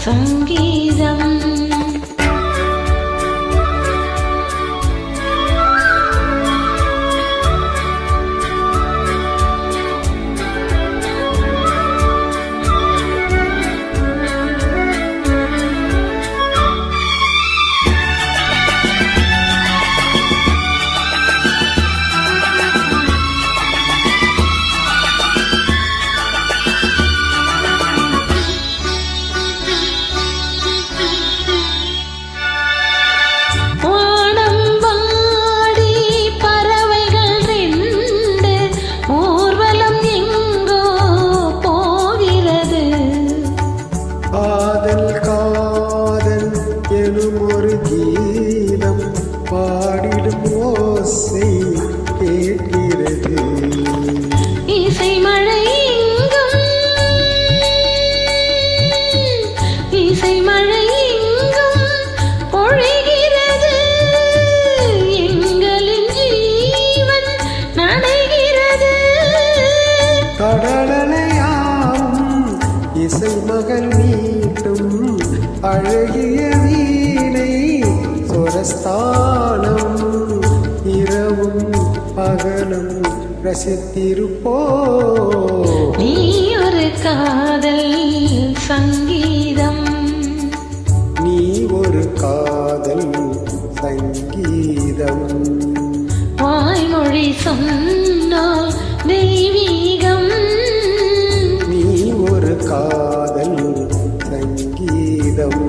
சங்கீதம். ஒரு கீதம் பாடிடும் ஓசை கேட்கிறது. இசை மழை எங்கும், இசை மழை எங்கும் பொழிகிறது. எங்களின் ஜீவன் நனைகிறது. கடலையாம் இசை மகன் நீட்டும் அழகிய வீணை சொரஸ்தானம். இரவும் பகலும் ரசித்திருப்போ. நீ ஒரு காதல் சங்கீதம், நீ ஒரு காதல் சங்கீதம். வாய்மொழி சொன்னால் தெய்வீகம். நீ ஒரு காதல் சங்கீதம்.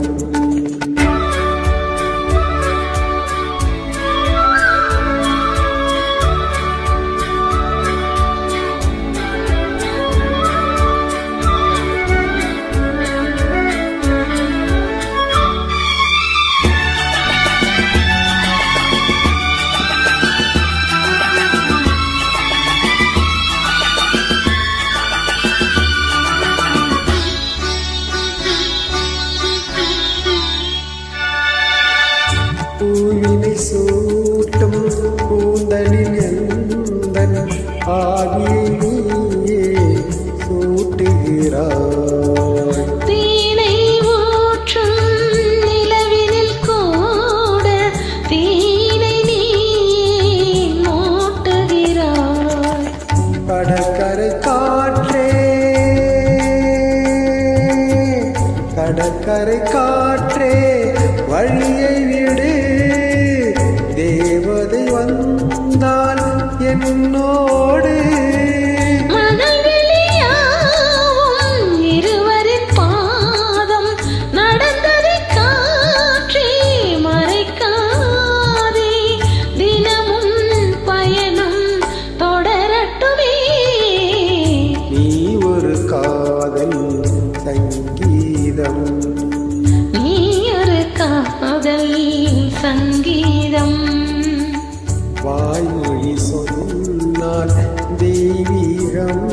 பூவினை சூட்டும் பூந்தலில் எந்தன் ஆவியை நீயே சூட்டுகிறாய். தீனை ஊற்றும் நிலவினில் கூட தீனை நீ மூட்டுகிறாய். கடற்கரை காற்றே, கடற்கரை காற்றே வழியை விடு. தேவதை வந்தால் என்னோடு. மனவெளியாவும் இருவரின் பாதம் நடந்ததை காற்றே மறைக்காதே. தினமும் பயணம் தொடரட்டுமே. நீ ஒரு காதல் சங்கீதம், நீ ஒரு காதல் சங்கீதம். வாய்மொழி சொன்னால் தெய்வீகம்.